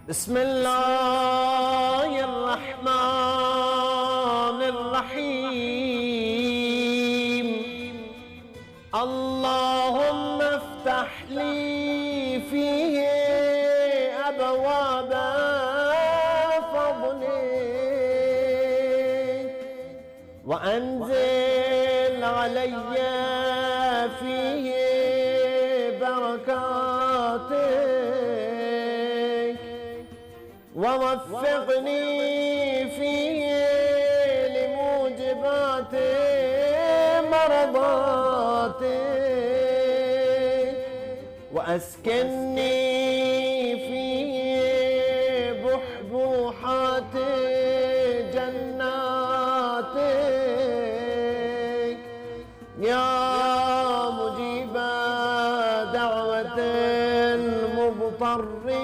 بسم الله الرحمن الرحيم. اللهم افتح لي فيه أبواب فضلك وأنزل علي فيه بركاتك ووفقني فيه لموجبات مرضاتك وأسكنني فيه بحبوحات جناتك يا مجيب دعوة المضطرين